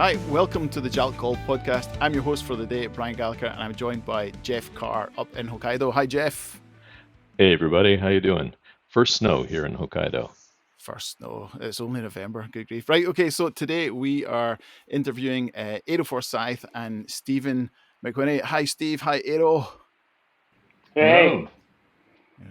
Hi, welcome to the Jalk Call podcast. I'm your host for the day, Brian Gallagher, and I'm joined by Geoff Carr up in Hokkaido. Hi, Geoff. Hey, everybody. How you doing? First snow here in Hokkaido. First snow. It's only November. Good grief. Right, okay, so today we are interviewing Edo Forsythe and Steven MacWhinnie. Hi, Steve. Hi, Edo. Hey. Yeah.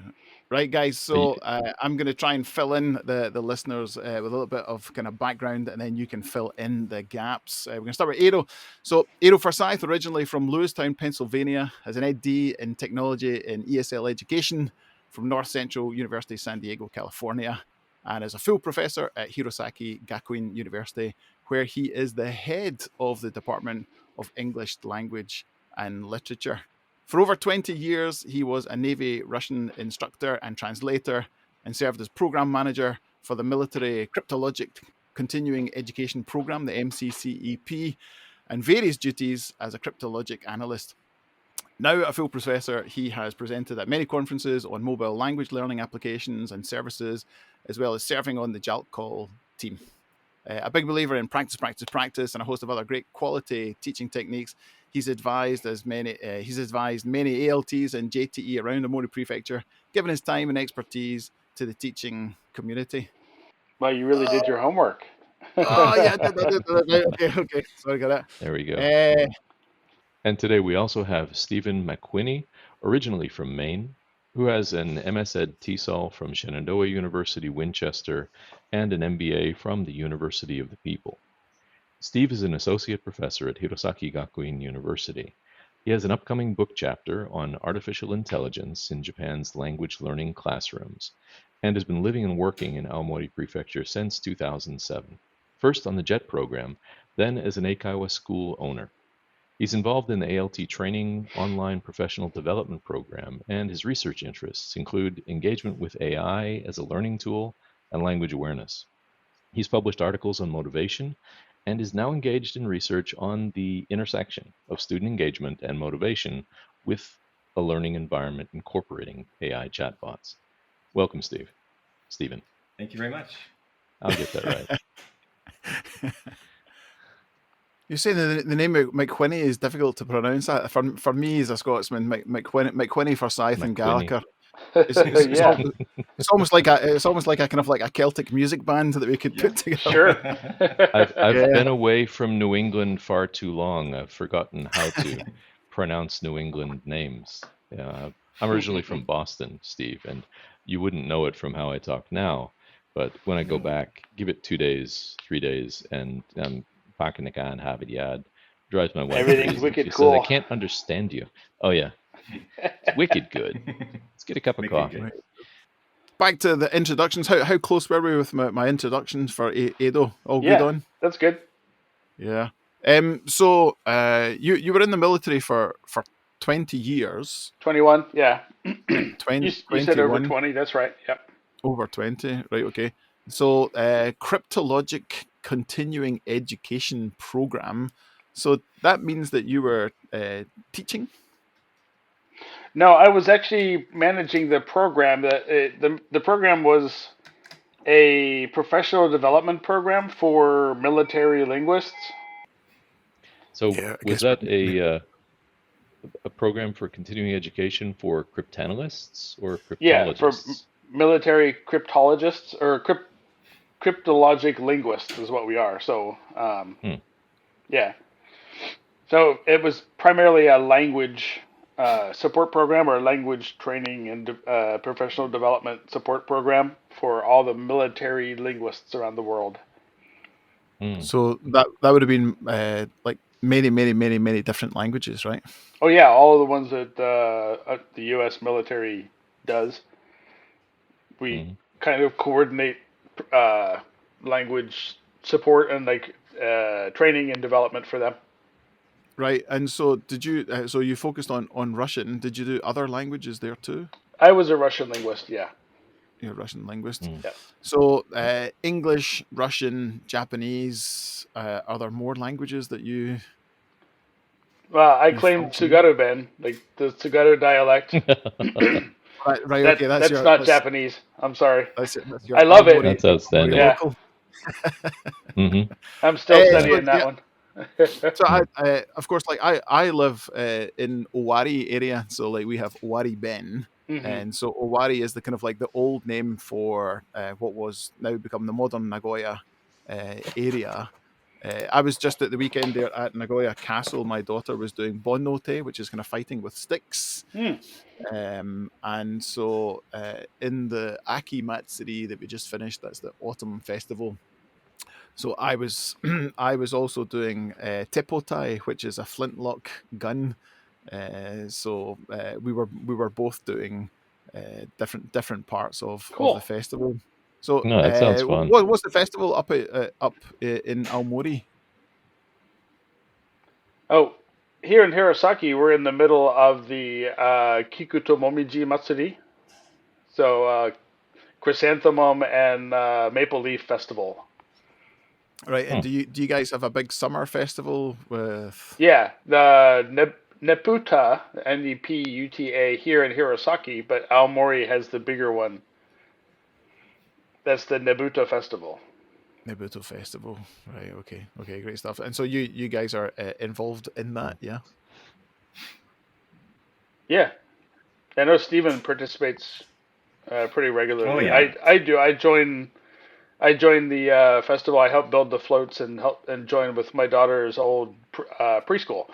Right, guys, so I'm going to try and fill in the listeners with a little bit of kind of background, and then you can fill in the gaps. We're going to start with Edo. So Edo Forsythe, originally from Lewistown, Pennsylvania, has an Ed D in technology in ESL education from North Central University, San Diego, California, and is a full professor at Hirosaki Gakuin University, where he is the head of the Department of English Language and Literature. For over 20 years, he was a Navy Russian instructor and translator and served as program manager for the military Cryptologic continuing education program, the MCCEP, and various duties as a Cryptologic analyst. Now a full professor, he has presented at many conferences on mobile language learning applications and services, as well as serving on the Jalk Call team. A big believer in practice, and a host of other great quality teaching techniques. He's advised many ALTs and JTE around the Mori Prefecture, giving his time and expertise to the teaching community. Well, you really did your homework. Oh, yeah, I did. Okay. Sorry about that. There we go. And today we also have Steven MacWhinnie, originally from Maine, who has an MS.Ed TESOL from Shenandoah University, Winchester, and an MBA from the University of the People. Steve is an associate professor at Hirosaki Gakuin University. He has an upcoming book chapter on artificial intelligence in Japan's language learning classrooms, and has been living and working in Aomori Prefecture since 2007, first on the JET program, then as an Eikaiwa school owner. He's involved in the ALT training online professional development program, and his research interests include engagement with AI as a learning tool and language awareness. He's published articles on motivation and is now engaged in research on the intersection of student engagement and motivation with a learning environment incorporating AI chatbots. Welcome, Steven. Thank you very much. I'll get that right. You're saying the name MacWhinnie is difficult to pronounce. For me as a Scotsman, MacWhinnie Forsythe and Gallagher. It's almost like a kind of like a Celtic music band that we could put together. Sure. I've been away from New England far too long. I've forgotten how to pronounce New England names. I'm originally from Boston, Steve, and you wouldn't know it from how I talk now. But when I go back, give it 2 days, 3 days, and I'm back in the can, have it yad. Drives my wife Everything's crazy. wicked She cool. says, I can't understand you. Oh, yeah. It's wicked good. Let's get a cup of coffee. Right. Back to the introductions. How close were we with my introductions for Edo? All good on? That's good. Yeah. So you were in the military for 20 years. 21, yeah. 20, you said over 20, that's right. Yep. Over 20, right, okay. So Cryptologic continuing education program. So that means that you were teaching? No, I was actually managing the program. The program was a professional development program for military linguists. So was that a program for continuing education for cryptanalysts or cryptologists? Yeah, for military cryptologists or cryptologic linguists is what we are. So, yeah. So it was primarily a language support program or language training and professional development support program for all the military linguists around the world. So that would have been like many different languages, right? Oh yeah, all of the ones that the U.S. military does. We kind of coordinate language support and like training and development for them. Right, and so did you? So you focused on Russian. Did you do other languages there too? I was a Russian linguist. Yeah. You're a Russian linguist. Yeah. So English, Russian, Japanese. Are there more languages that you? Well, I claim Tsugaru Ben, like the Tsugaru dialect. Right. Okay, that's not Japanese. I'm sorry. That's I love it. That's outstanding. Yeah. I'm still studying that one. So I of course, like I live in Owari area, so like we have Owari Ben, and so Owari is the kind of like the old name for what was now become the modern Nagoya area. I was just at the weekend there at Nagoya Castle. My daughter was doing Bonnote, which is kind of fighting with sticks. And so in the Aki Matsuri that we just finished, that's the autumn festival. So I was I was also doing Tepotai, which is a flintlock gun. We were both doing different parts of the festival. So No, that sounds fun. what was the festival up in Aomori? Oh, here in Hirosaki, we're in the middle of the Kikuto Momiji Matsuri. So chrysanthemum and maple leaf festival. Right, and do you guys have a big summer festival with? Yeah, the Neputa, Neputa here in Hirosaki, but Aomori has the bigger one. That's the Nebuta Festival. Nebuto Festival, right? Okay, great stuff. And so you guys are involved in that, yeah? Yeah, I know Steven participates pretty regularly. Oh yeah, I do. I join the festival. I help build the floats and join with my daughter's old preschool.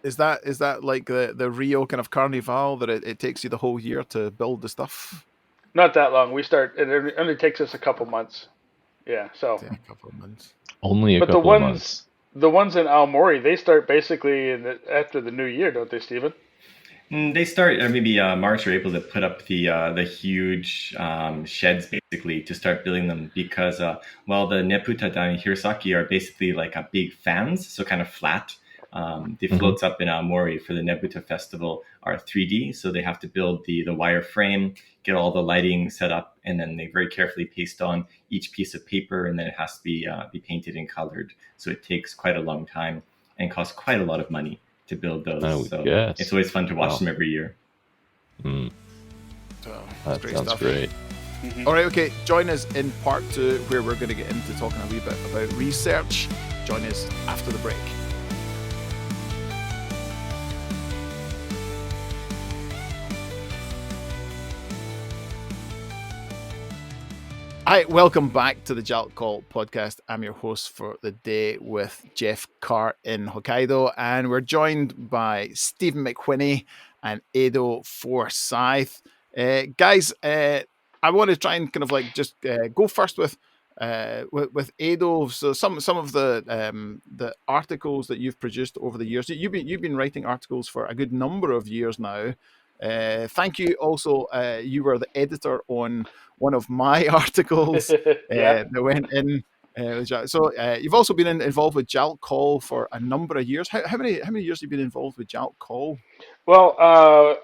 Is that like the Rio kind of Carnival that it takes you the whole year to build the stuff? Not that long. It only takes us a couple months. Yeah, so a couple of months. Only a couple of months. The ones in Aomori, they start basically after the new year, don't they, Stephen? They start maybe March or April to put up the huge sheds basically to start building them because the Neputa down in Hirosaki are basically like a big fans, so kind of flat. The floats up in Aomori for the Nebuta Festival are 3D, so they have to build the wire frame, get all the lighting set up, and then they very carefully paste on each piece of paper, and then it has to be painted and colored. So it takes quite a long time and costs quite a lot of money to build those. So it's always fun to watch them every year. That sounds great. All right, okay. Join us in part 2 where we're going to get into talking a wee bit about research. Join us after the break. Hi, welcome back to the Jalk Call podcast. I'm your host for the day with Geoff Carr in Hokkaido, and we're joined by Steven MacWhinnie and Edo Forsythe. Guys, I want to try and kind of like just go first with Edo. So some of the articles that you've produced over the years. You've been writing articles for a good number of years now. Thank you. Also, you were the editor on one of my articles that went in. So you've also been involved with Jalk Call for a number of years. How many years have you been involved with Jalk Call? Well,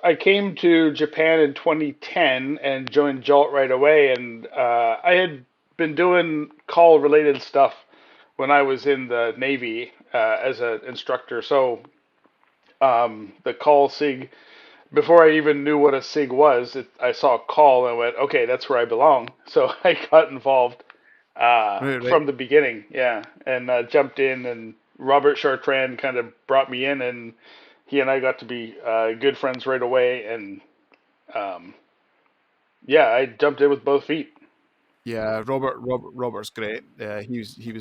I came to Japan in 2010 and joined Jolt right away, and I had been doing call-related stuff when I was in the Navy as an instructor. So the call SIG, before I even knew what a SIG was, I saw a call and I went, okay, that's where I belong. So I got involved from the beginning, and jumped in, and Robert Chartrand kind of brought me in, and he and I got to be good friends right away, and I jumped in with both feet. Yeah, Robert's great. He was. We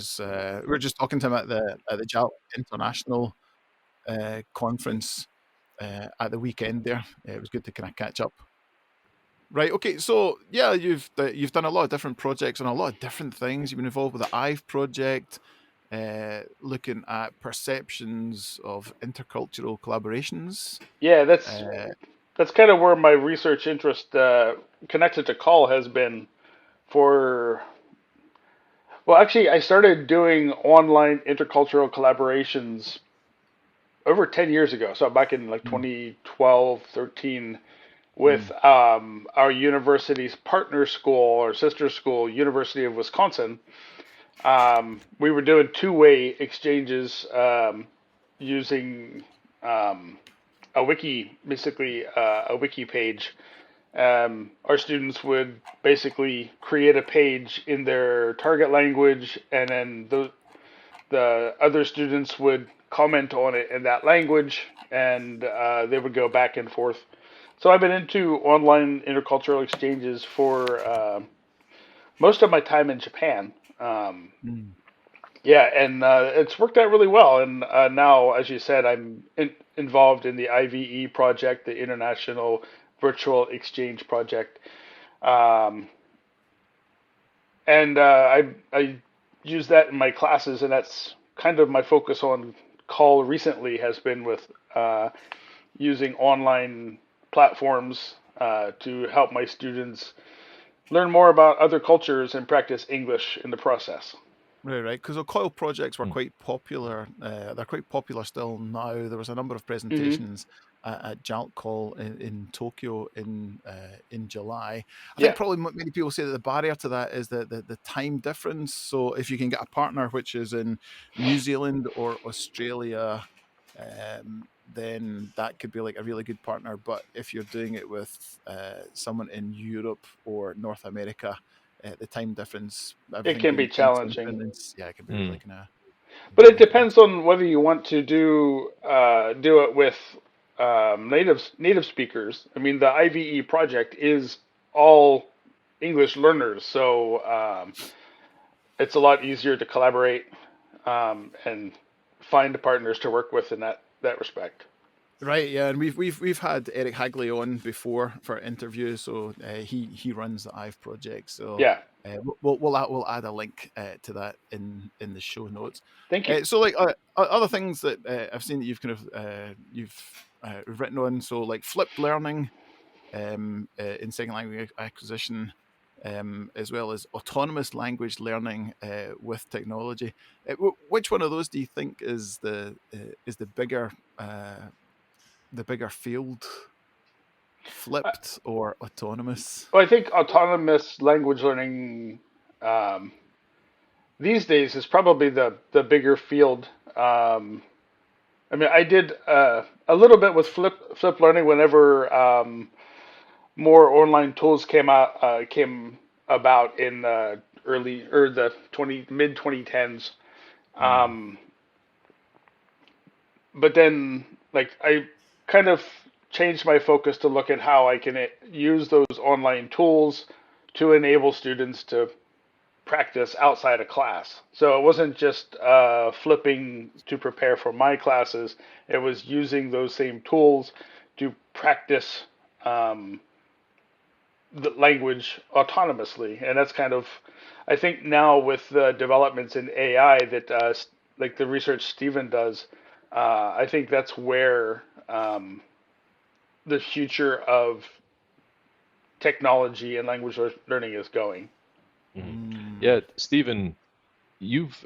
were just talking to him at the JALC International conference at the weekend there. It was good to kind of catch up. Right. Okay. So yeah, you've done a lot of different projects on a lot of different things. You've been involved with the IVE project, looking at perceptions of intercultural collaborations. Yeah, that's kind of where my research interest connected to call has been for. Well, actually, I started doing online intercultural collaborations over 10 years ago. So back in like 2012, 13, with our university's partner school or sister school, University of Wisconsin. We were doing two-way exchanges using a wiki, basically a wiki page. Our students would basically create a page in their target language, and then the other students would comment on it in that language, and they would go back and forth. So I've been into online intercultural exchanges for most of my time in Japan. Yeah, and it's worked out really well. And now, as you said, I'm involved in the IVE project, the International Virtual Exchange Project. Um, and I use that in my classes, and that's kind of my focus on call recently has been with using online platforms to help my students learn more about other cultures and practice English in the process. Right. Because the COIL projects were quite popular. They're quite popular still now. There was a number of presentations at JALCOL in Tokyo in July. I think probably many people say that the barrier to that is the time difference. So if you can get a partner which is in New Zealand or Australia, then that could be like a really good partner. But if you're doing it with someone in Europe or North America, the time difference, it can be challenging. It can be really kind of. But it depends on whether you want to do it with native speakers. I mean, the IVE project is all English learners, so it's a lot easier to collaborate and find partners to work with in that respect. Right, yeah, and we've had Eric Hagley on before for interviews, so he runs the IVE project. So yeah, we'll add a link to that in the show notes. Thank you. So like other things that I've seen that you've kind of you've written on, so like flipped learning in second language acquisition, as well as autonomous language learning with technology. Which one of those do you think is the bigger field, flipped or autonomous? Well, I think autonomous language learning these days is probably the bigger field. I mean, I did a little bit with flipped learning whenever more online tools came about in the mid 2010s. But then, like, I kind of changed my focus to look at how I can use those online tools to enable students to practice outside of class. So it wasn't just flipping to prepare for my classes. It was using those same tools to practice the language autonomously. And that's kind of, I think now with the developments in AI that like the research Steven does, I think that's where the future of technology and language learning is going. Mm-hmm. Yeah, Steven, you've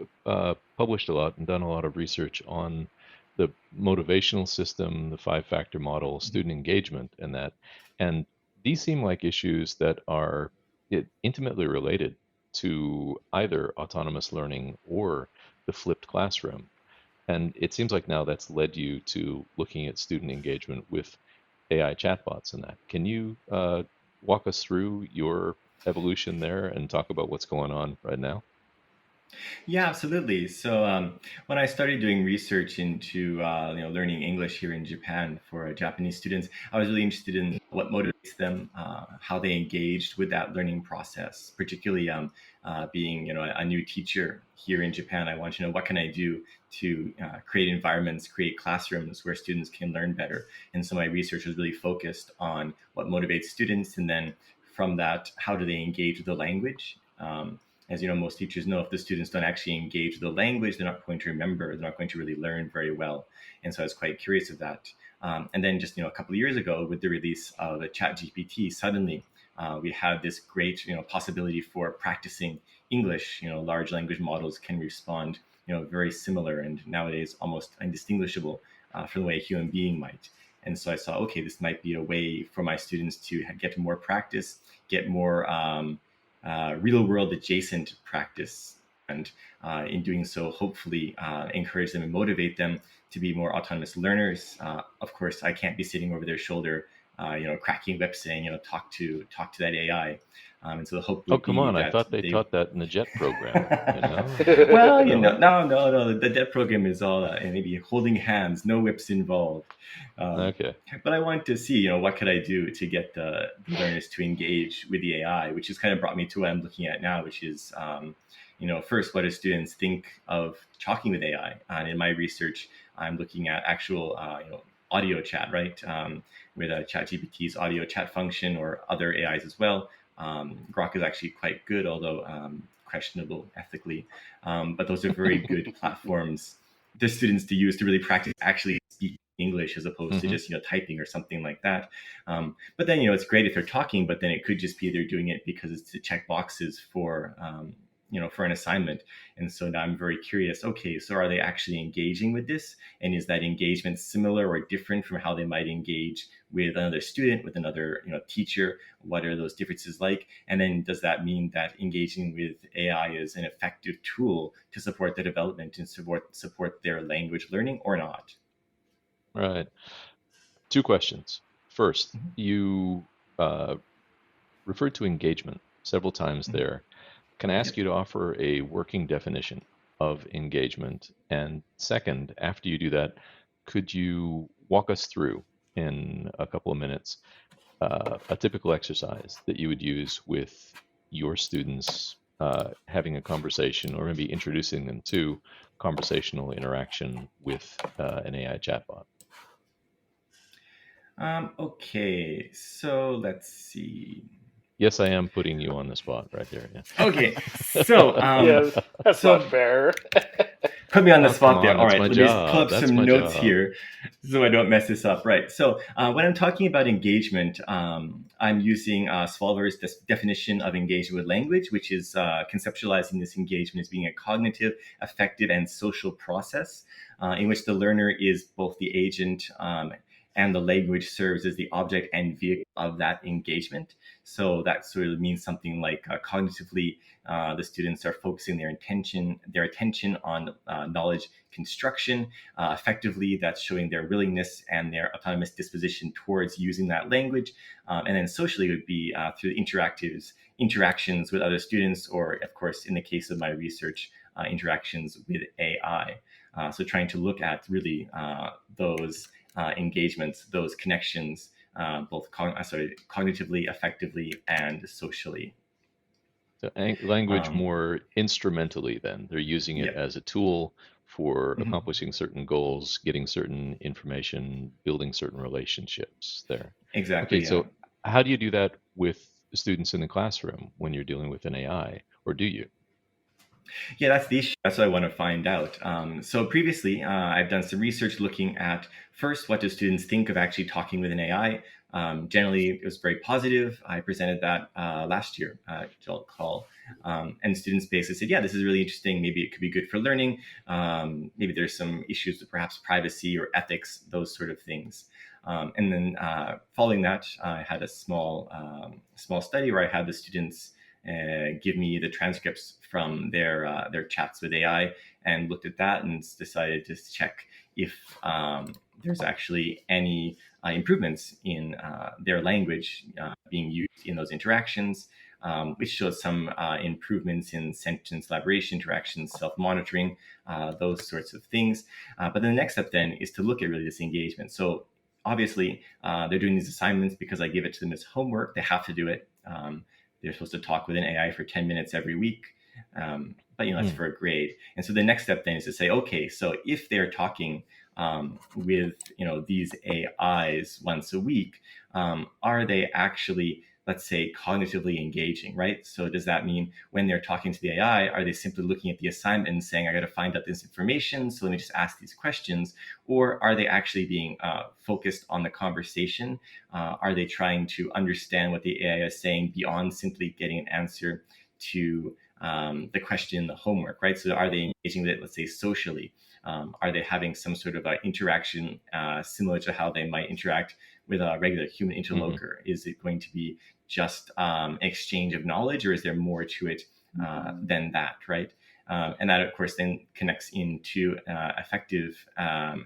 published a lot and done a lot of research on the motivational system, the 5-factor model, student engagement, and that. And these seem like issues that are intimately related to either autonomous learning or the flipped classroom. And it seems like now that's led you to looking at student engagement with AI chatbots and that. Can you walk us through your evolution there and talk about what's going on right now? Yeah, absolutely. So when I started doing research into learning English here in Japan for Japanese students, I was really interested in what motivates them, how they engaged with that learning process. Particularly being a new teacher here in Japan, I want to know what can I do to create environments, create classrooms where students can learn better. And so my research was really focused on what motivates students, and then from that, how do they engage with the language? As you know, most teachers know if the students don't actually engage with the language, they're not going to remember, they're not going to really learn very well. And so I was quite curious of that. And then just, a couple of years ago with the release of the ChatGPT, suddenly we had this great, possibility for practicing English. Large language models can respond, very similar and nowadays almost indistinguishable from the way a human being might. And so I saw, okay, this might be a way for my students to get more practice, get more real world adjacent practice, and in doing so, hopefully encourage them and motivate them to be more autonomous learners. Of course, I can't be sitting over their shoulder, cracking whip saying, talk to that AI. And so the hope Oh, would come be on. I that thought they taught that in the JET program, you know? well, No? no. The DEP program is all maybe holding hands, no whips involved. Okay. But I wanted to see, what could I do to get the learners to engage with the AI, which has kind of brought me to what I'm looking at now, which is, first, what do students think of talking with AI? And in my research, I'm looking at actual, audio chat, right? With ChatGPT's audio chat function or other AIs as well. Grok is actually quite good, although questionable ethically. But those are very good platforms for students to use to really practice actually speaking English as opposed to just typing or something like that. But then it's great if they're talking, but then it could just be they're doing it because it's to check boxes for for an assignment. And so now I'm very curious, okay, so are they actually engaging with this? And is that engagement similar or different from how they might engage with another student, with another teacher? What are those differences like? And then does that mean that engaging with AI is an effective tool to support their development and support their language learning or not? Right. Two questions. First, you referred to engagement several times there. Can I ask you to offer a working definition of engagement? And second, after you do that, could you walk us through in a couple of minutes a typical exercise that you would use with your students having a conversation, or maybe introducing them to conversational interaction with an AI chatbot? Okay, so let's see. Yes, I am putting you on the spot right there. Yeah. Okay, so Yes, that's not fair. Put me on the Oh, spot come there. on, All it's right, my let me just pull job. up That's some my notes job. here so I don't mess this up. Right. So when I'm talking about engagement, I'm using Svalbard's definition of engagement with language, which is conceptualizing this engagement as being a cognitive, affective, and social process in which the learner is both the agent and the language serves as the object and vehicle of that engagement. So that sort of means something like cognitively, the students are focusing their attention on knowledge construction. Effectively, that's showing their willingness and their autonomous disposition towards using that language. And then socially, it would be through interactions with other students, or of course, in the case of my research, interactions with AI. So trying to look at really those engagements, those connections, both cognitively, effectively, and socially. So language more instrumentally then. They're using it as a tool for accomplishing certain goals, getting certain information, building certain relationships there. Exactly. Okay, so how do you do that with students in the classroom when you're dealing with an AI, or do you? Yeah, that's the issue. That's what I want to find out. So previously, I've done some research looking at first, what do students think of actually talking with an AI? Generally, it was very positive. I presented that last year, you'll recall. And students basically said, yeah, this is really interesting. Maybe it could be good for learning. Maybe there's some issues with perhaps privacy or ethics, those sort of things. And then following that, I had a small study where I had the students give me the transcripts from their chats with AI, and looked at that and decided to check if there's actually any improvements in their language being used in those interactions, which shows some improvements in sentence elaboration, interactions, self-monitoring, those sorts of things. But then the next step then is to look at really this engagement. So obviously, they're doing these assignments because I give it to them as homework. They have to do it. They're supposed to talk with an AI for 10 minutes every week. But that's for a grade. And so the next step then is to say, okay, so if they're talking with these AIs once a week, are they actually, let's say, cognitively engaging, right? So does that mean when they're talking to the AI, are they simply looking at the assignment and saying, I got to find out this information, so let me just ask these questions? Or are they actually being focused on the conversation? Are they trying to understand what the AI is saying beyond simply getting an answer to the question, the homework, right? So are they engaging with it, let's say, socially? Are they having some sort of interaction similar to how they might interact with a regular human interlocutor? Is it going to be just exchange of knowledge, or is there more to it than that, right? And that, of course, then connects into effective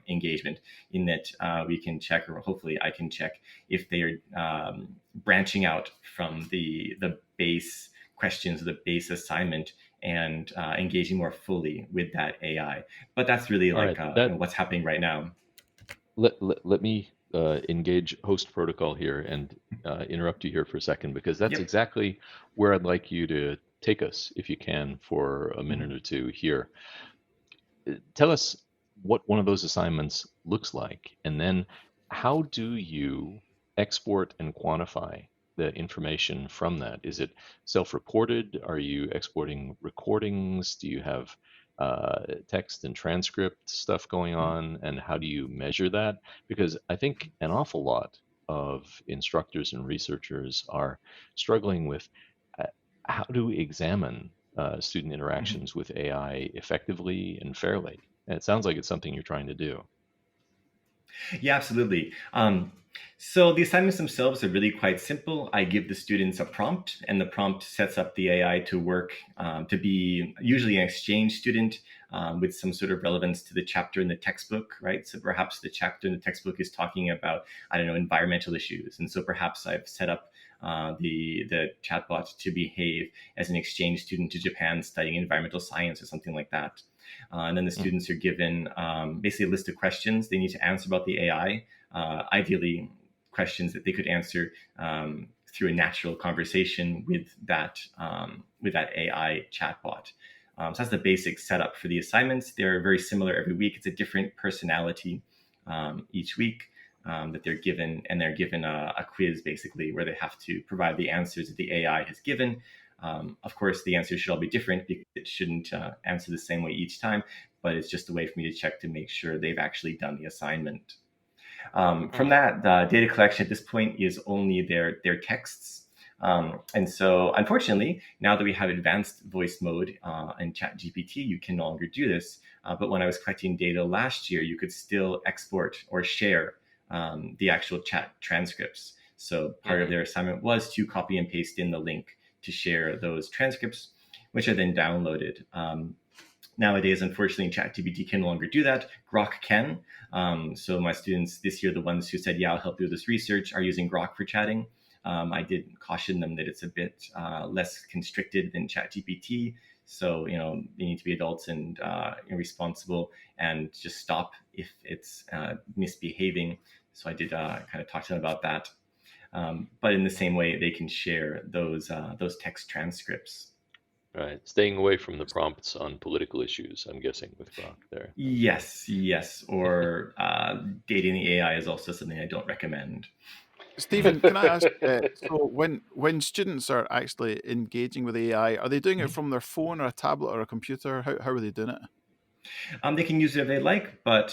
engagement, in that we can check, or hopefully I can check, if they are branching out from the base questions, the base assignment, and engaging more fully with that AI. But that's really like what's happening right now. Let me engage host protocol here and interrupt you here for a second, because that's exactly where I'd like you to take us, if you can, for a minute or two here. Tell us what one of those assignments looks like, and then how do you export and quantify the information from that? Is it self-reported? Are you exporting recordings? Do you have text and transcript stuff going on? And how do you measure that? Because I think an awful lot of instructors and researchers are struggling with how to examine student interactions with AI effectively and fairly. And it sounds like it's something you're trying to do. Yeah, absolutely. So the assignments themselves are really quite simple. I give the students a prompt, and the prompt sets up the AI to work to be usually an exchange student with some sort of relevance to the chapter in the textbook, right? So perhaps the chapter in the textbook is talking about, I don't know, environmental issues. And so perhaps I've set up the chatbot to behave as an exchange student to Japan studying environmental science or something like that. And then the students are given basically a list of questions they need to answer about the AI, ideally questions that they could answer through a natural conversation with that AI chatbot. So that's the basic setup for the assignments. They're very similar every week. It's a different personality each week that they're given, and they're given a quiz basically where they have to provide the answers that the AI has given. Of course, the answers should all be different because it shouldn't answer the same way each time, but it's just a way for me to check to make sure they've actually done the assignment. From that, the data collection at this point is only their texts. And so, unfortunately, now that we have advanced voice mode in ChatGPT, you can no longer do this. But when I was collecting data last year, you could still export or share the actual chat transcripts. So part of their assignment was to copy and paste in the link to share those transcripts, which are then downloaded. Nowadays, unfortunately, ChatGPT can no longer do that. Grok can. So my students this year, the ones who said, yeah, I'll help you with this research, are using Grok for chatting. I did caution them that it's a bit less constricted than ChatGPT. So, they need to be adults and responsible and just stop if it's misbehaving. So I did kind of talk to them about that. But in the same way, they can share those text transcripts. Right. Staying away from the prompts on political issues, I'm guessing, with Grok there. Yes. Or dating the AI is also something I don't recommend. Stephen, can I ask, so when students are actually engaging with AI, are they doing it from their phone or a tablet or a computer? How are they doing it? They can use it if they like, but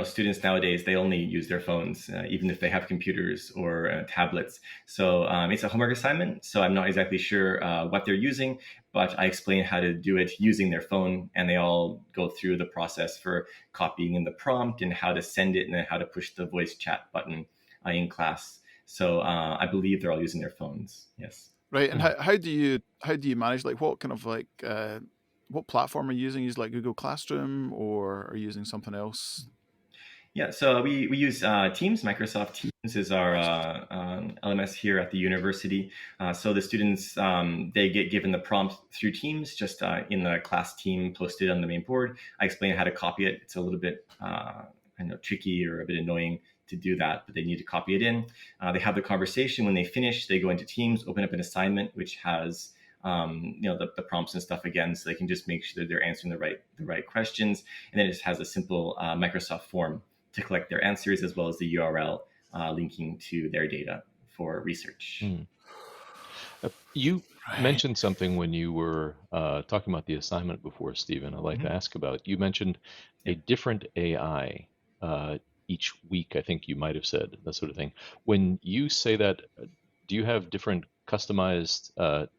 students nowadays, they only use their phones, even if they have computers or tablets. So it's a homework assignment. So I'm not exactly sure what they're using, but I explain how to do it using their phone, and they all go through the process for copying in the prompt and how to send it and then how to push the voice chat button in class. So I believe they're all using their phones. Yes. Right. And how do you manage, like, what kind of what platform are you using? Use like Google Classroom, or are you using something else? Yeah, so we use Teams. Microsoft Teams is our LMS here at the university. So the students, they get given the prompt through Teams, just in the class team posted on the main board. I explain how to copy it. It's a little bit tricky or a bit annoying to do that, but they need to copy it in. They have the conversation. When they finish, they go into Teams, open up an assignment, which has the prompts and stuff again, so they can just make sure that they're answering the right questions. And then it just has a simple Microsoft form to collect their answers, as well as the URL linking to their data for research. You mentioned something when you were talking about the assignment before, Stephen, I'd like to ask about. You mentioned a different AI each week, I think you might have said, that sort of thing. When you say that, do you have different customized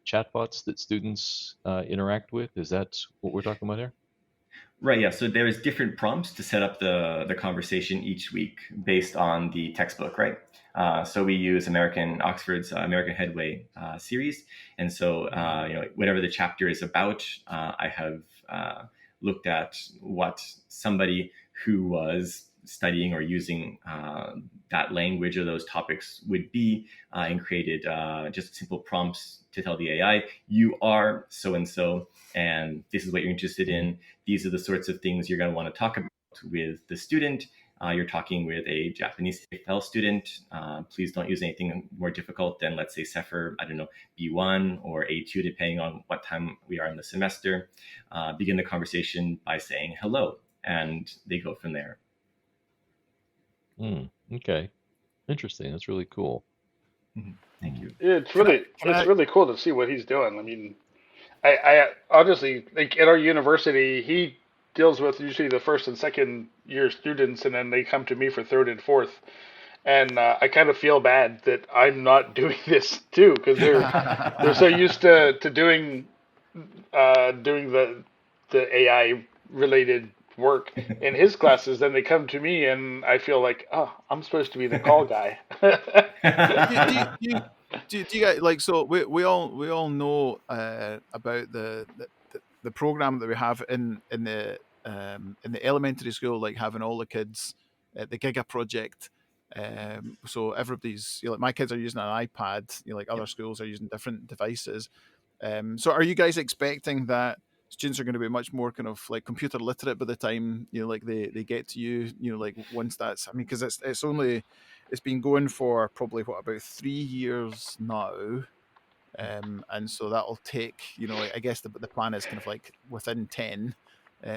chatbots that students interact with? Is that what we're talking about here? Right, yeah. So there's different prompts to set up the conversation each week based on the textbook, right? So we use Oxford's American Headway series. And so, whatever the chapter is about, I have looked at what somebody who was studying or using that language or those topics would be, and created just simple prompts to tell the AI, you are so-and-so, and this is what you're interested in. These are the sorts of things you're going to want to talk about with the student. You're talking with a Japanese TEFL student. Please don't use anything more difficult than, let's say, CEFR, I don't know, B1 or A2, depending on what time we are in the semester. Begin the conversation by saying hello, and they go from there. Okay. Interesting. That's really cool. Thank you. It's really cool to see what he's doing. I mean, I honestly, like, at our university, he deals with usually the first and second year students, and then they come to me for third and fourth. And I kind of feel bad that I'm not doing this too, because they're so used to doing the AI related work in his classes. Then they come to me, and I feel like, oh, I'm supposed to be the call guy. Do you guys like, so we all know about the program that we have in the elementary school, like having all the kids at the Giga project. So everybody's, like, my kids are using an iPad, like other schools are using different devices. So are you guys expecting that students are going to be much more kind of like computer literate by the time, like they get to you, like once that's, I mean, because it's been going for probably about 3 years now. And so that'll take, I guess the plan is kind of like within 10.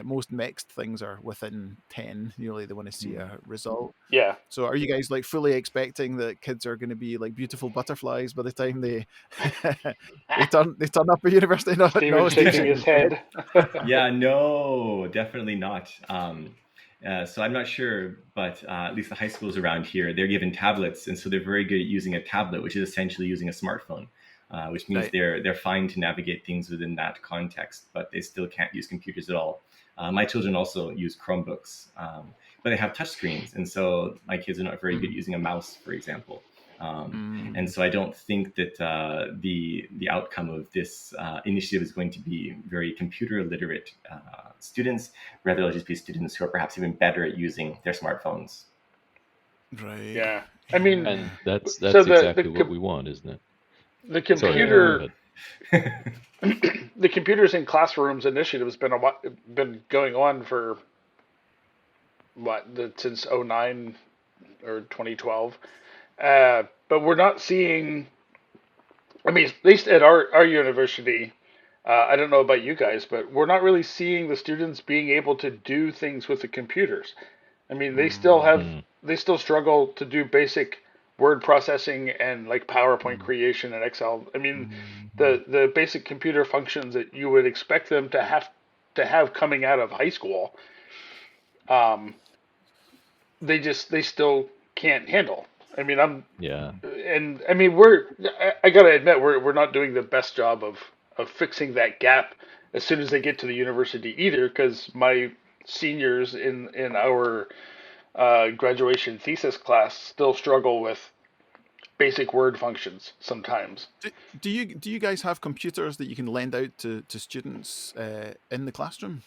Most mixed things are within 10. They want to see a result. Yeah. So are you guys like fully expecting that kids are going to be like beautiful butterflies by the time they they turn up at university? No, shaking his head. Yeah, no, definitely not. So I'm not sure, but at least the high schools around here, they're given tablets, and so they're very good at using a tablet, which is essentially using a smartphone. Which means they're fine to navigate things within that context, but they still can't use computers at all. My children also use Chromebooks, but they have touchscreens, and so my kids are not very good using a mouse, for example. And so I don't think that the outcome of this initiative is going to be very computer literate students. Rather, it'll just be students who are perhaps even better at using their smartphones. Right. Yeah. I mean, and that's exactly what we want, isn't it? The computer, the computers in classrooms initiative has been going on for since 2009 or 2012, but we're not seeing. I mean, at least at our university, I don't know about you guys, but we're not really seeing the students being able to do things with the computers. I mean, they still struggle to do basic word processing and like PowerPoint creation and Excel. I mean, the basic computer functions that you would expect them to have coming out of high school, they still can't handle. I mean, I gotta admit, we're not doing the best job of fixing that gap as soon as they get to the university either, because my seniors in our graduation thesis class still struggle with basic word functions sometimes. Do you guys have computers that you can lend out to students in the classroom?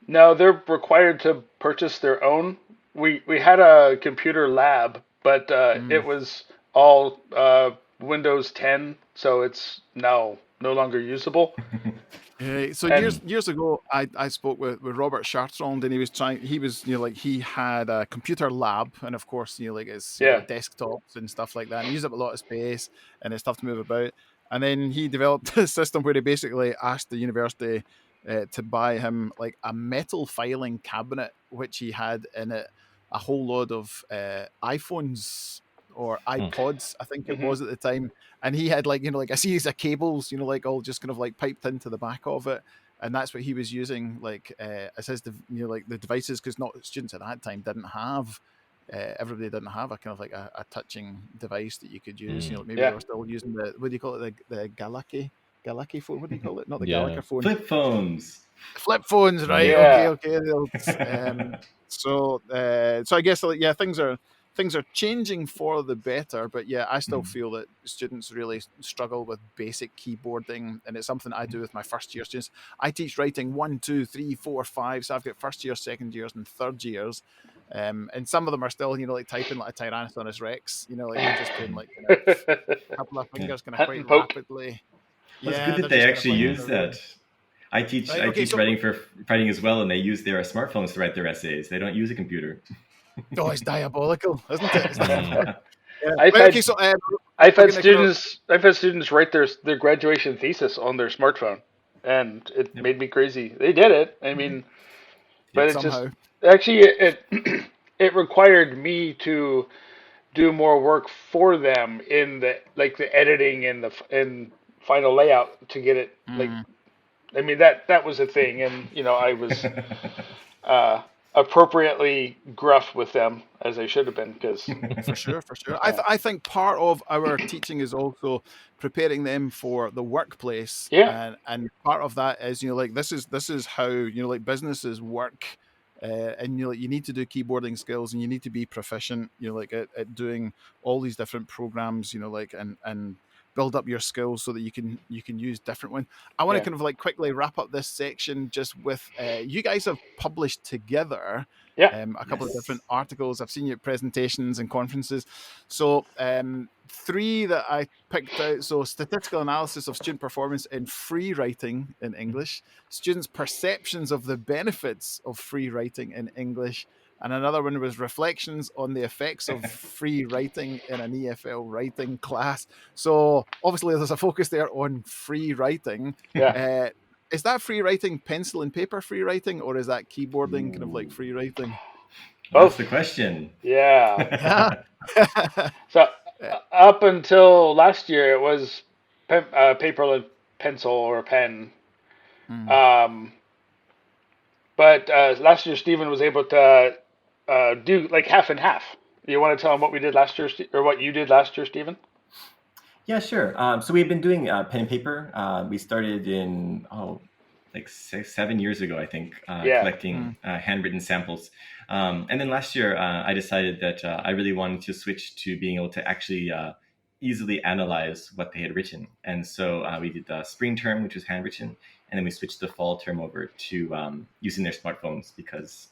No, they're required to purchase their own. We had a computer lab, but it was all Windows 10, so it's now no longer usable. So years ago, I spoke with Robert Chartrand, and he had a computer lab, and of course, like his desktops and stuff like that, and he used up a lot of space, and it's tough to move about. And then he developed a system where he basically asked the university to buy him like a metal filing cabinet, which he had in it a whole load of iPhones or iPods, I think it was at the time. And he had like a series of cables, like all just kind of like piped into the back of it. And that's what he was using, like as his, like the devices, because not students at that time didn't have, everybody didn't have a kind of like a touching device that you could use. Maybe they were still using what do you call it, the Galaki phone? What do you call it? Not the Gallagher phone. Flip phones, right? Yeah. Okay. So I guess things are changing for the better, but I still feel that students really struggle with basic keyboarding, and it's something I do with my first year students. I teach writing 1, 2, 3, 4, 5, so I've got first years, second years, and third years, And some of them are still, like typing like a Tyrannosaurus Rex, like they're just doing like kind of a couple of fingers kind of Hunt quite and poke. rapidly. Well, it's Yeah, good that they're they just kind of actually like use that. I teach Right, okay, so writing as well, and they use their smartphones to write their essays. They don't use a computer. oh, it's diabolical, isn't it? It's diabolical. Yeah. I've Right, had okay, so I've we're had gonna kind of- students write their graduation thesis on their smartphone, and it Yep. made me crazy. They did it. I mean, but it just somehow. actually it required me to do more work for them in the editing and and final layout to get it like. I mean that was a thing, and I was appropriately gruff with them as I should have been because For sure. I think part of our teaching is also preparing them for the workplace, yeah, and part of that is like this is how like businesses work, and like you need to do keyboarding skills, and you need to be proficient, like at doing all these different programs, like and build up your skills so that you can use different ones. I want to yeah, kind of like quickly wrap up this section just with you guys have published together yeah. a couple of Yes. different articles. I've seen your presentations and conferences. So three that I picked out. So statistical analysis of student performance in free writing in English, students' perceptions of the benefits of free writing in English, and another one was reflections on the effects of free writing in an EFL writing class. So obviously there's a focus there on free writing. Yeah. Is that free writing pencil and paper free writing, or is that keyboarding kind of like free writing? That's Both. the question. Yeah. Yeah. So up until last year, it was paper and pencil or pen. Um, but last year, Stephen was able to do like half and half. You want to tell him what we did last year, or what you did last year, Stephen? Yeah, sure. So we've been doing pen and paper. We started in like 7 years ago, I think, Yeah. collecting handwritten samples. And then last year, I decided that I really wanted to switch to being able to actually easily analyze what they had written. And so we did the spring term, which was handwritten, and then we switched the fall term over to using their smartphones because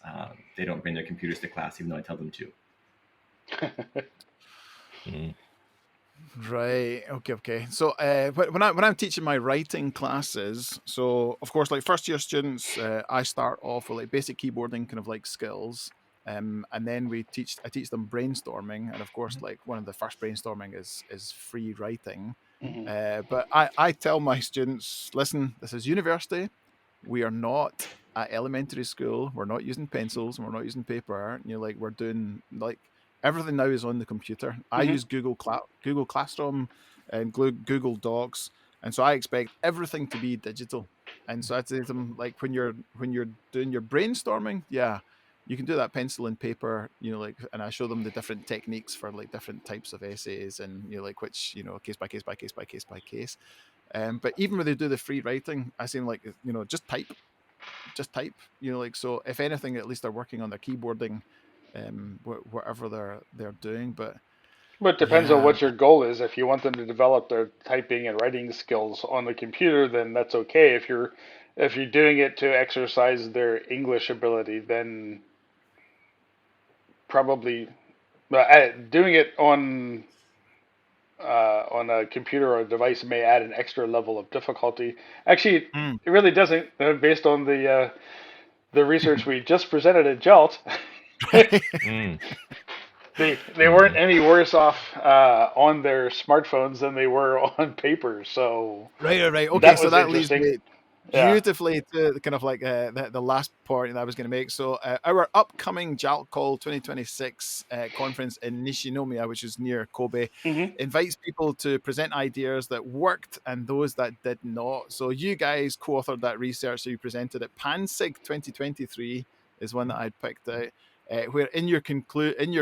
they don't bring their computers to class, even though I tell them to. Right. Okay. So when I'm teaching my writing classes, so of course, like first year students, I start off with like basic keyboarding kind of like skills, and then I teach them brainstorming, and of course, like one of the first brainstorming is free writing. But I tell my students, listen, this is university. We are not at elementary school. We're not using pencils, and we're not using paper. Like we're doing like everything now is on the computer. I use Google Classroom and Google Docs, and so I expect everything to be digital. And so I say to them, like when you're doing your brainstorming, yeah, you can do that pencil and paper, like, and I show them the different techniques for like different types of essays, and like which case by case by case by case by case. But even when they do the free writing, I say like just type, like, so if anything, at least they're working on their keyboarding, whatever they're doing. But it depends on what your goal is. If you want them to develop their typing and writing skills on the computer, then that's okay. If you're doing it to exercise their English ability, then probably doing it on a computer or a device may add an extra level of difficulty. Actually, it really doesn't, based on the research we just presented at JELT. They weren't any worse off on their smartphones than they were on paper. So right. Okay, so that leads me Yeah. beautifully to kind of like the last point that I was going to make. So our upcoming JALT Call 2026 conference in Nishinomiya, which is near Kobe, invites people to present ideas that worked and those that did not. So you guys co-authored that research, so you presented it. PanSig 2023 is one that I'd picked out. Where in your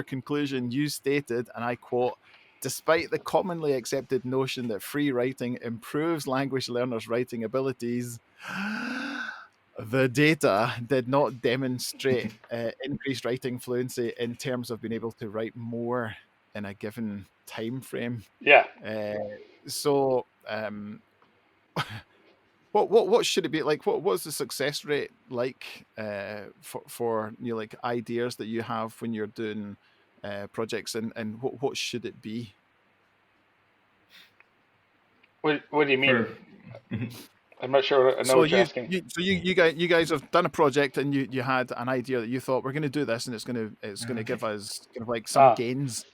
conclusion you stated, and I quote, despite the commonly accepted notion that free writing improves language learners' writing abilities, the data did not demonstrate increased writing fluency in terms of being able to write more in a given time frame. Yeah. So What should it be like? What's the success rate like for like ideas that you have when you're doing projects, and what should it be? What do you mean? I'm not sure I know So what you're asking. you guys have done a project, and you had an idea that you thought, we're going to do this, and it's going to give us kind of like some gains.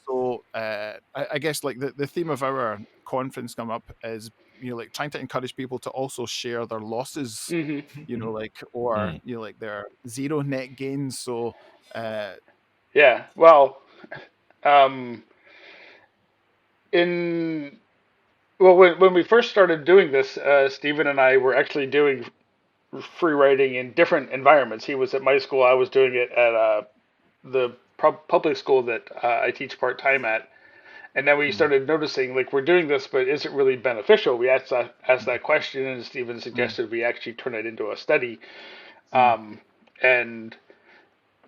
So I guess like the theme of our conference come up is, like trying to encourage people to also share their losses, like, or like their zero net gains. So yeah, well, when we first started doing this, Steven and I were actually doing free writing in different environments. He was at my school. I was doing it at the public school that I teach part-time at. And then we started noticing, like, we're doing this, but is it really beneficial? We asked that question, and Steven suggested we actually turn it into a study. And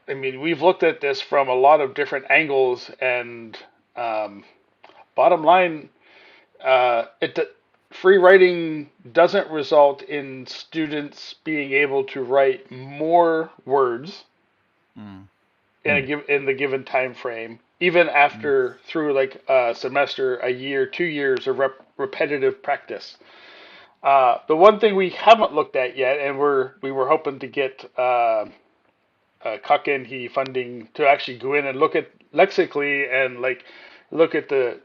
I mean, we've looked at this from a lot of different angles, and bottom line, free writing doesn't result in students being able to write more words in the given time frame, even after through like a semester, a year, 2 years of repetitive practice. The one thing we haven't looked at yet, and we were hoping to get Kakuin funding to actually go in and look at lexically and like look at the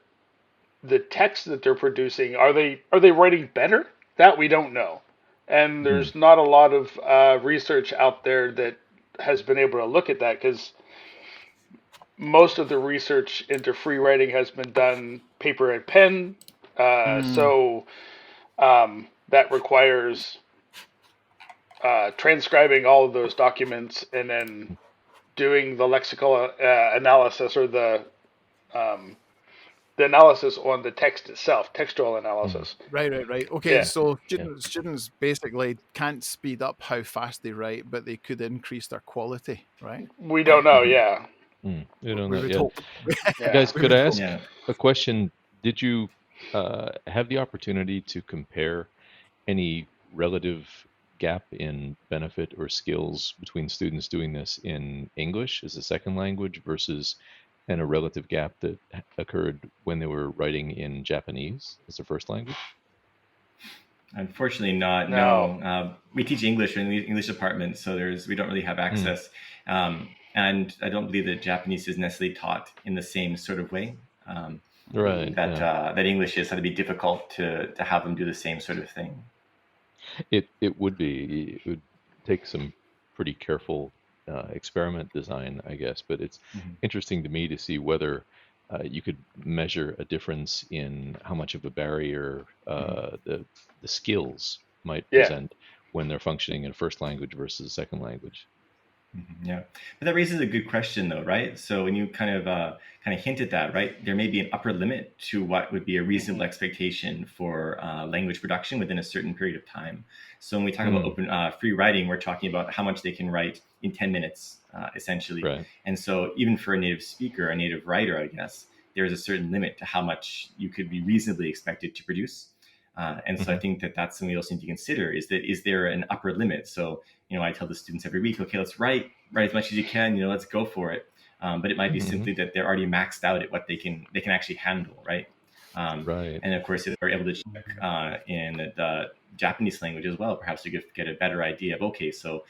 text that they're producing. Are they writing better? That we don't know, and there's not a lot of research out there that has been able to look at that, because most of the research into free writing has been done paper and pen. So that requires transcribing all of those documents and then doing the lexical analysis, or the analysis on the text itself, textual analysis. Right. Okay, yeah. So students basically can't speed up how fast they write, but they could increase their quality, right? We don't know, yeah. We don't know yet. Guys, could I ask a question? Did you have the opportunity to compare any relative gap in benefit or skills between students doing this in English as a second language versus a relative gap that occurred when they were writing in Japanese as a first language? Unfortunately not, no. We teach English in the English department, so we don't really have access. And I don't believe that Japanese is necessarily taught in the same sort of way. That English is, so it'd be difficult to have them do the same sort of thing. It would be. It would take some pretty careful experiment design, I guess. But it's interesting to me to see whether you could measure a difference in how much of a barrier the skills might present when they're functioning in a first language versus a second language. Yeah, but that raises a good question, though, right? So when you kind of hint at that, right, there may be an upper limit to what would be a reasonable expectation for language production within a certain period of time. So when we talk about open free writing, we're talking about how much they can write in 10 minutes, essentially. Right. And so even for a native speaker, a native writer, I guess, there is a certain limit to how much you could be reasonably expected to produce. And so I think that's something we also need to consider, is there an upper limit? So, I tell the students every week, okay, let's write as much as you can, let's go for it. But it might be simply that they're already maxed out at what they can actually handle, right? And of course, if they're able to check in the Japanese language as well, perhaps you get a better idea of, okay, so,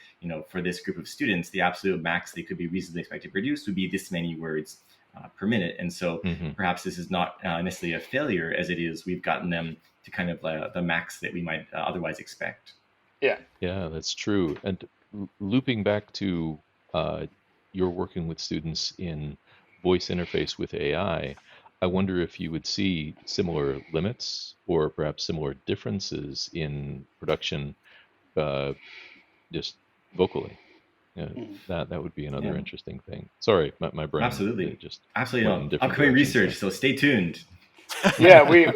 for this group of students, the absolute max they could be reasonably expected to produce would be this many words per minute. And so perhaps this is not necessarily a failure, as it is we've gotten them to kind of the max that we might otherwise expect. Yeah, that's true. And looping back to you're working with students in voice interface with AI, I wonder if you would see similar limits or perhaps similar differences in production just vocally. That would be another interesting thing. Sorry, my brain. Absolutely. Upcoming research, so stay tuned. We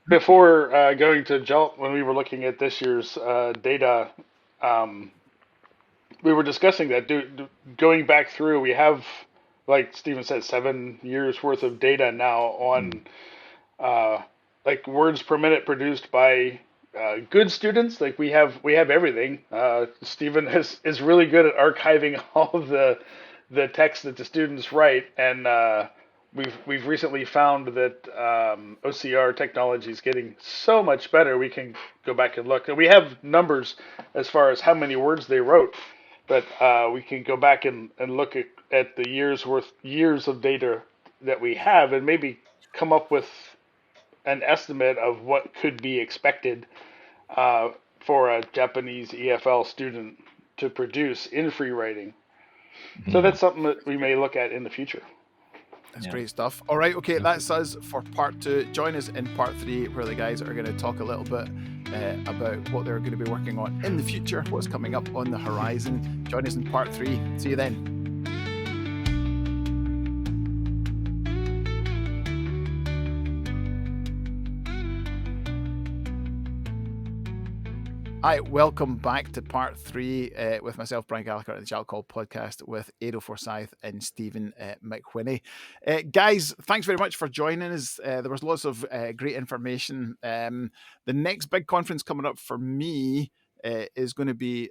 before going to JELT, when we were looking at this year's data, we were discussing that. Going back through, we have, like Steven said, 7 years worth of data now on like words per minute produced by good students. Like we have everything. Stephen is really good at archiving all of the text that the students write, and we've recently found that OCR technology is getting so much better. We can go back and look, and we have numbers as far as how many words they wrote, but we can go back and look at the years of data that we have, and maybe come up with an estimate of what could be expected uh, for a Japanese EFL student to produce in free writing. So that's something that we may look at in the future. That's great stuff. All right, okay, that's us for part 2. Join us in part 3, where the guys are going to talk a little bit about what they're going to be working on in the future, what's coming up on the horizon. Join us in part 3. See you then. Hi, welcome back to part 3 with myself, Brian Gallagher, at the Jalt Call podcast with Edo Forsythe and Steven MacWhinnie. Guys, thanks very much for joining us. There was lots of great information. The next big conference coming up for me is going to be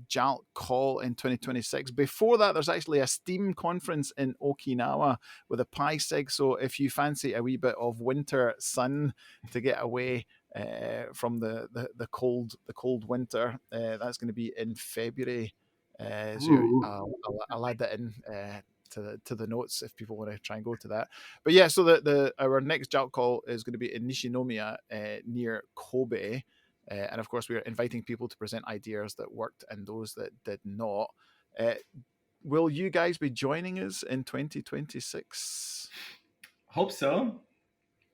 Jalt Call in 2026. Before that, there's actually a STEAM conference in Okinawa with a PySig. So if you fancy a wee bit of winter sun to get away from the cold winter, that's going to be in February. So I'll add that in to the notes if people want to try and go to that. But yeah, so our next Jalt Call is going to be in Nishinomiya near Kobe. And of course, we're inviting people to present ideas that worked and those that did not. Will you guys be joining us in 2026? Hope so.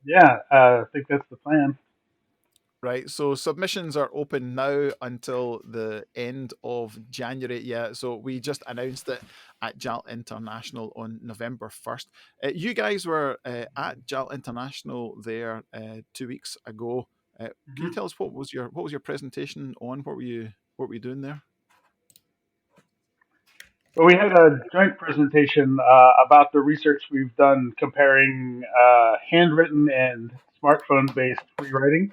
Yeah, I think that's the plan. Right, so submissions are open now until the end of January. Yeah, so we just announced it at Jalt International on November 1st. You guys were at Jalt International there 2 weeks ago. Can you tell us what was your presentation on? What were you doing there? Well, we had a joint presentation about the research we've done comparing handwritten and smartphone-based free writing.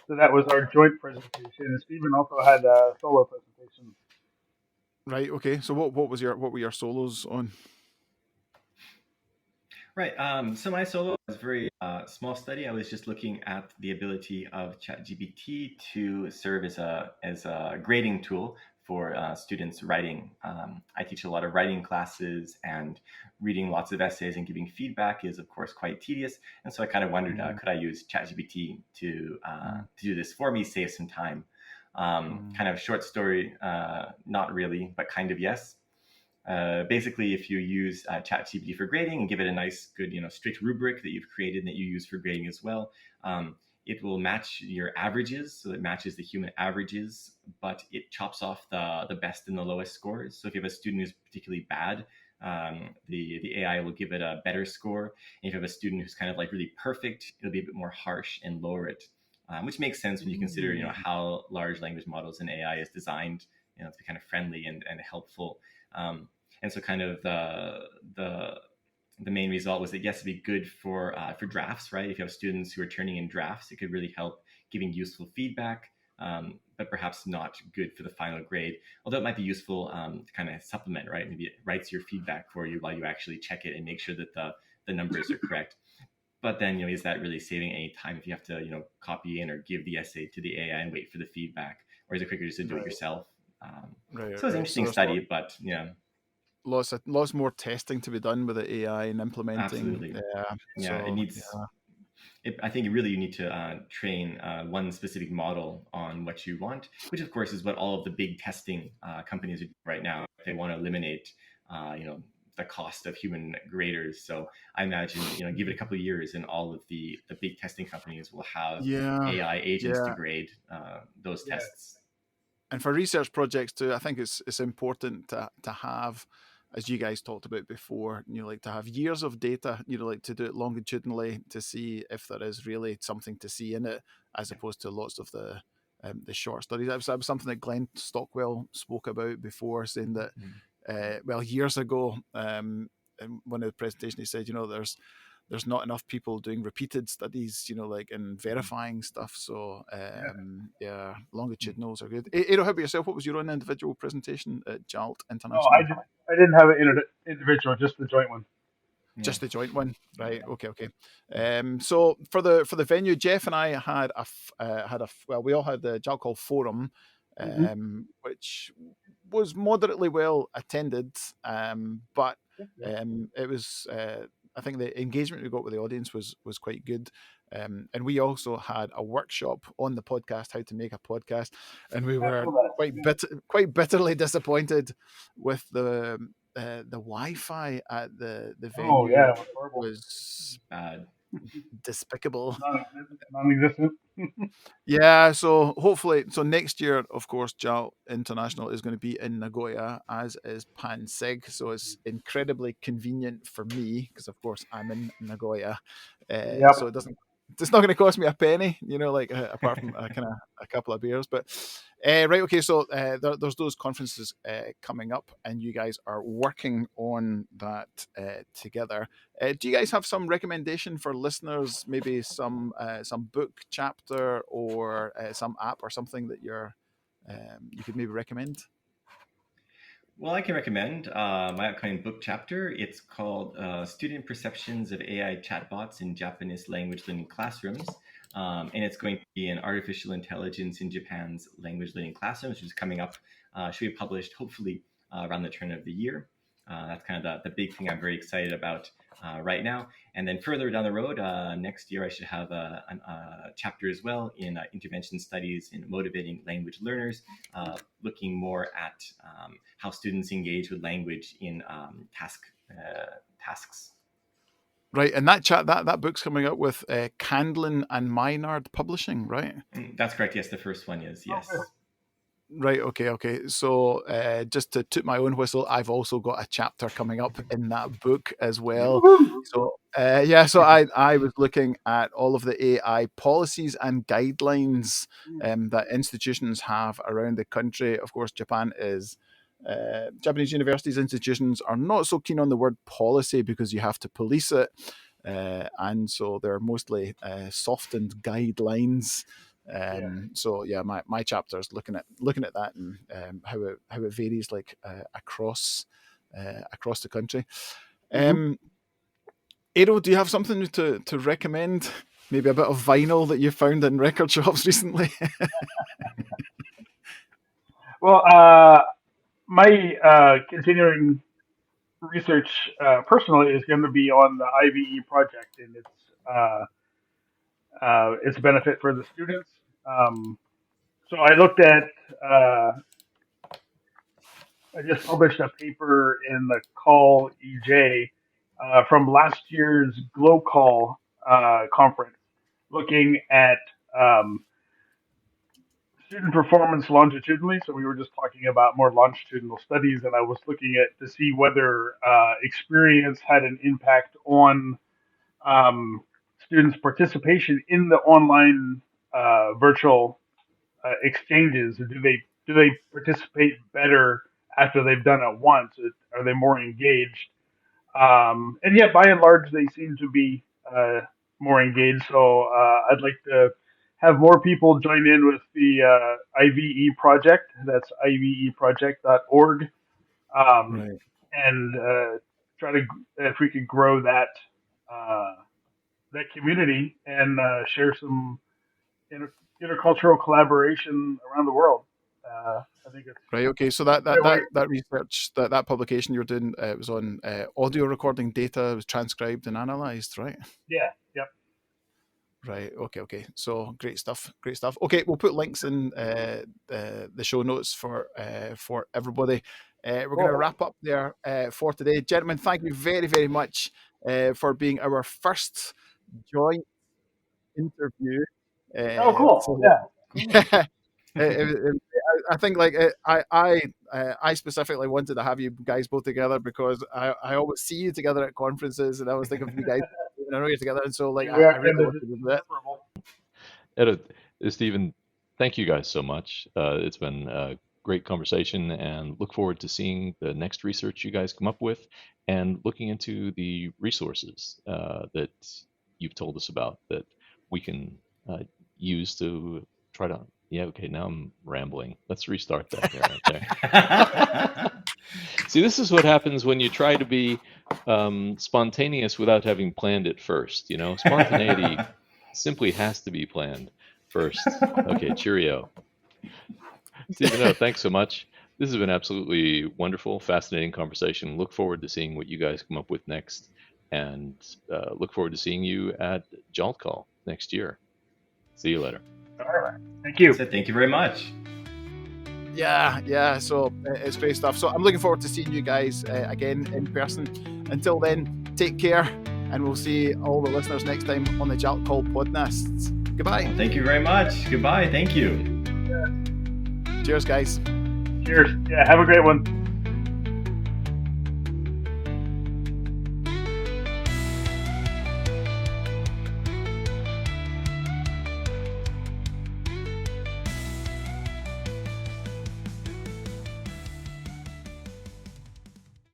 So that was our joint presentation. And Stephen also had a solo presentation. Right. Okay. So what were your solos on? Right. So my solo was a very small study. I was just looking at the ability of ChatGPT to serve as a grading tool for students writing. I teach a lot of writing classes, and reading lots of essays and giving feedback is, of course, quite tedious. And so I kind of wondered, could I use ChatGPT to do this for me, save some time? Kind of short story, not really, but kind of yes. Basically, if you use ChatGPT for grading and give it a nice, good, strict rubric that you've created and that you use for grading as well, it will match your averages. So it matches the human averages, but it chops off the best and the lowest scores. So if you have a student who's particularly bad, the AI will give it a better score. And if you have a student who's kind of like really perfect, it'll be a bit more harsh and lower it, which makes sense when you consider, how large language models and AI is designed, to be kind of friendly and helpful. And so kind of the main result was that yes, it'd be good for drafts, right? If you have students who are turning in drafts, it could really help giving useful feedback, but perhaps not good for the final grade. Although it might be useful to kind of supplement, right? Maybe it writes your feedback for you while you actually check it and make sure that the numbers are correct. But then, is that really saving any time if you have to, copy in or give the essay to the AI and wait for the feedback? Or is it quicker just to do it yourself? So it's an interesting study, but lots more testing to be done with the AI and implementing. Absolutely. It needs. Yeah. I think you need to train one specific model on what you want, which of course is what all of the big testing companies are doing right now. They want to eliminate, the cost of human graders. So I imagine, give it a couple of years, and all of the big testing companies will have AI agents to grade those tests. And for research projects too, I think it's important to have, as you guys talked about before, like to have years of data, like to do it longitudinally to see if there is really something to see in it, as opposed to lots of the short studies. That was something that Glenn Stockwell spoke about before, saying that, years ago, in one of the presentations, he said, there's not enough people doing repeated studies, like in verifying stuff. So yeah, longitudinals are good. Edo, how about yourself? What was your own individual presentation at JALT Oh, International? I didn't have an individual, just the joint one. Just the joint one, right? Okay. So for the venue, Geoff and I had we all had the JALT Call forum, which was moderately well attended, but it was. I think the engagement we got with the audience was quite good. And we also had a workshop on the podcast, how to make a podcast, and we were quite bitterly disappointed with the Wi-Fi at the venue. Oh yeah, it was horrible. Was despicable. Non-existent. Yeah, so hopefully, next year, of course, JALT International is going to be in Nagoya, as is PanSig. So it's incredibly convenient for me because, of course, I'm in Nagoya. So it's not going to cost me a penny, apart from a couple of beers. But right, okay. So there's those conferences coming up, and you guys are working on that together. Do you guys have some recommendation for listeners? Maybe some book chapter or some app or something that you could maybe recommend? Well, I can recommend my upcoming book chapter. It's called Student Perceptions of AI Chatbots in Japanese Language Learning Classrooms. And it's going to be an artificial intelligence in Japan's language learning classrooms, which is coming up, should be published hopefully around the turn of the year. That's kind of the big thing I'm very excited about right now. And then further down the road, next year, I should have a chapter as well in intervention studies in motivating language learners, looking more at how students engage with language in tasks. Right, and that book's coming out with Candlin and Maynard Publishing, right? That's correct. Yes, the first one is, yes. Right, okay. So just to toot my own whistle, I've also got a chapter coming up in that book as well. So so I was looking at all of the AI policies and guidelines that institutions have around the country. Of course, Japanese universities, institutions are not so keen on the word policy because you have to police it. And so they're mostly softened guidelines. So yeah, my chapter is looking at that and how it varies across the country. Edo, do you have something to recommend? Maybe a bit of vinyl that you found in record shops recently? Well, my continuing research personally is going to be on the IVE project and its benefit for the students. So I looked at, I just published a paper in the Call EJ from last year's GlowCall conference, looking at student performance longitudinally. So we were just talking about more longitudinal studies, and I was looking at to see whether experience had an impact on students' participation in the online virtual exchanges. Do they participate better after they've done it once? Are they more engaged? And yet, by and large, they seem to be more engaged. So I'd like to have more people join in with the IVE project. That's iveproject.org. And try to, if we could grow that community and share some intercultural collaboration around the world. I think it's right. Okay, so that research, that publication you were doing, it was on audio recording data, it was transcribed and analyzed, right? Yeah. Yep. Right. Okay. So great stuff. Okay, we'll put links in the show notes for everybody. We're going to wrap up there for today, gentlemen. Thank you very, very much for being our first joint interview. Cool. So, yeah. I think I specifically wanted to have you guys both together because I always see you together at conferences, and I always think of you guys. I know you're together, and so I really wanted to do that. Edo, Steven, thank you guys so much. It's been great conversation, and look forward to seeing the next research you guys come up with and looking into the resources that you've told us about that we can use to try to. Yeah, okay, now I'm rambling. Let's restart that here. Okay. See, this is what happens when you try to be spontaneous without having planned it first. Spontaneity simply has to be planned first. Okay, cheerio. Steven, thanks so much. This has been absolutely wonderful, fascinating conversation. Look forward to seeing what you guys come up with next, and look forward to seeing you at JALTCall next year. See you later. All right. Thank you. Thank you very much. Yeah. So it's great stuff. So I'm looking forward to seeing you guys again in person. Until then, take care, and we'll see all the listeners next time on the JALTCall podcasts. Goodbye. Thank you very much. Goodbye. Thank you. Cheers, guys. Cheers. Yeah, have a great one.